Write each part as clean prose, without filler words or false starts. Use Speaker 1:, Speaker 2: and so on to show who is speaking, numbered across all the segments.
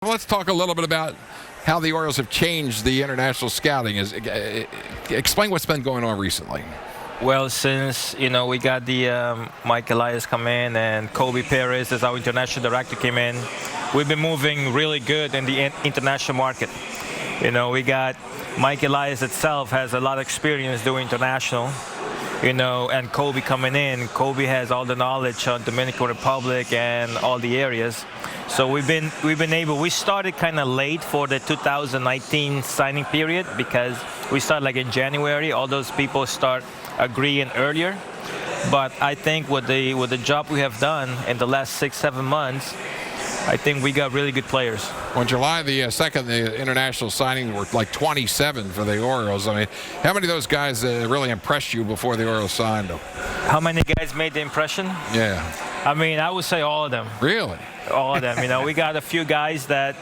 Speaker 1: Let's talk a little bit about how the Orioles have changed the international scouting. Explain what's been going on recently.
Speaker 2: Well, since we got the Mike Elias come in and Kobe Perez as our international director came in, we've been moving really good in the international market. We got Mike Elias itself has a lot of experience doing international. And Kobe coming in. Kobe has all the knowledge on Dominican Republic and all the areas. So we've been able. We started kind of late for the 2019 signing period because we started like in January. All those people start agreeing earlier. But I think with the job we have done in the last 6-7 months, I think we got really good players.
Speaker 1: On July the 2nd, the international signings were like 27 for the Orioles. I mean, how many of those guys really impressed you before the Orioles signed them?
Speaker 2: How many guys made the impression?
Speaker 1: Yeah.
Speaker 2: I mean, I would say all of them.
Speaker 1: Really?
Speaker 2: All of them. We got a few guys that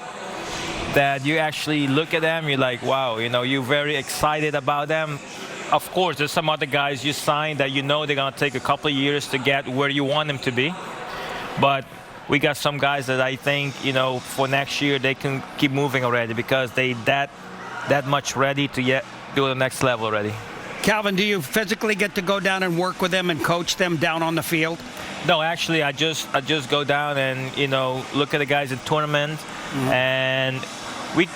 Speaker 2: you actually look at them, you're like, wow, you're very excited about them. Of course, there's some other guys you sign that they're going to take a couple of years to get where you want them to be. But we got some guys that I think, for next year they can keep moving already because they that much ready to do the next level already.
Speaker 3: Calvin, do you physically get to go down and work with them and coach them down on the field?
Speaker 2: No, actually, I just go down and look at the guys in tournaments, and we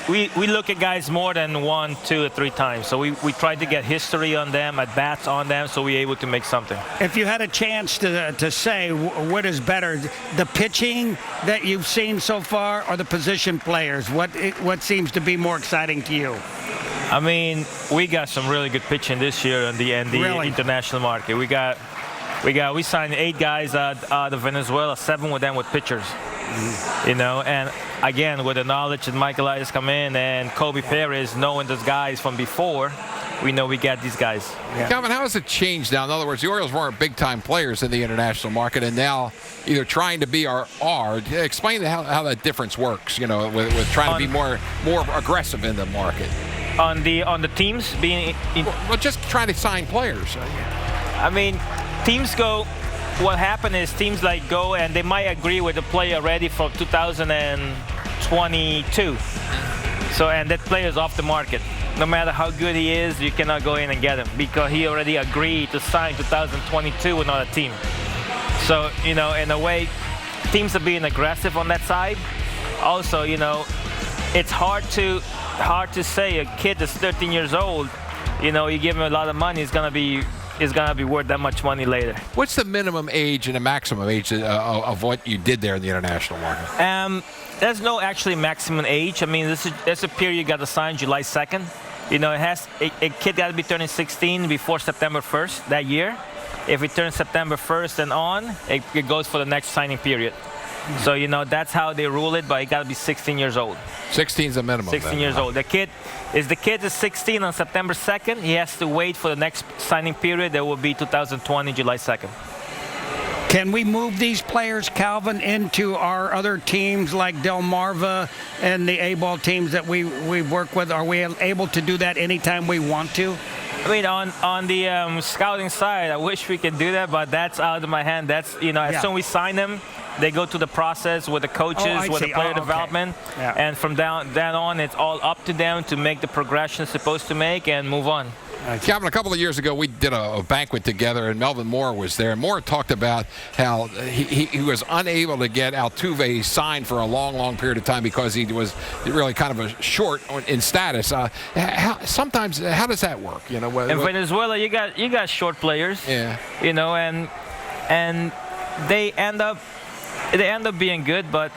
Speaker 2: look at guys more than 1, 2, or 3 times. So we try to get history on them, at bats on them, so we're able to make something.
Speaker 3: If you had a chance to say what is better, the pitching that you've seen so far or the position players, what seems to be more exciting to you?
Speaker 2: I mean, we got some really good pitching this year in the
Speaker 3: Really?
Speaker 2: international market. We signed 8 guys out of Venezuela, 7 with them with pitchers. And again, with the knowledge that Mike Elias come in and Kobe Perez, knowing those guys from before, we know we got these guys.
Speaker 1: Yeah. Calvin, how has it changed now? In other words, the Orioles weren't big-time players in the international market, and now either trying to be or are. Explain how that difference works, with trying to be more aggressive in the market.
Speaker 2: On the teams being
Speaker 1: well, just trying to sign players.
Speaker 2: I mean, teams go. What happened is teams go and they might agree with the player already from 2022. So and that player is off the market. No matter how good he is, you cannot go in and get him because he already agreed to sign 2022 with another team. So in a way, teams are being aggressive on that side. Also, it's hard to say a kid that's 13 years old, you give him a lot of money, it's gonna be worth that much money later.
Speaker 1: What's the minimum age and the maximum age of what you did there in the international market?
Speaker 2: There's no actually maximum age. I mean, there's a period you got to sign July 2nd. A kid got to be turning 16 before September 1st that year. If he turns September 1st and on, it goes for the next signing period. So, that's how they rule it, but he got to be 16 years old.
Speaker 1: 16 is the minimum.
Speaker 2: 16 years old. The kid is 16 on September 2nd. He has to wait for the next signing period. That will be 2020, July 2nd.
Speaker 3: Can we move these players, Calvin, into our other teams like Delmarva and the A-ball teams that we work with? Are we able to do that anytime we want to?
Speaker 2: I mean, on the scouting side, I wish we could do that, but that's out of my hand. That's, as soon as we sign them, they go through the process with the coaches, with the player development, and from then on, it's all up to them to make the progression supposed to make and move on.
Speaker 1: Calvin, a couple of years ago, we did a banquet together, and Melvin Moore was there. Moore talked about how he was unable to get Altuve signed for a long, long period of time because he was really kind of a short in status. Sometimes, how does that work?
Speaker 2: In Venezuela, you got short players.
Speaker 1: Yeah.
Speaker 2: And they end up being good, but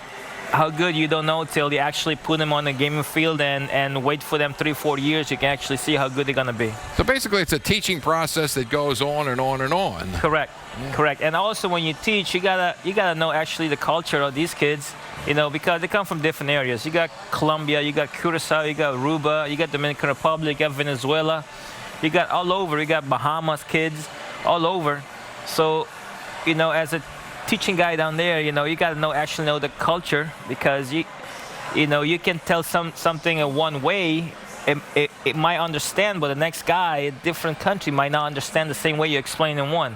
Speaker 2: how good you don't know till you actually put them on the gaming field and wait for them 3-4 years. You can actually see how good they're gonna be.
Speaker 1: So basically, it's a teaching process that goes on and on and on.
Speaker 2: Correct, correct. And also, when you teach, you gotta know actually the culture of these kids. Because they come from different areas. You got Colombia, you got Curacao, you got Aruba, you got Dominican Republic, you got Venezuela, you got all over. You got Bahamas kids, all over. So, as a teaching guy down there, you got to actually know the culture because you can tell something in one way, it might understand, but the next guy, a different country, might not understand the same way you explain in one.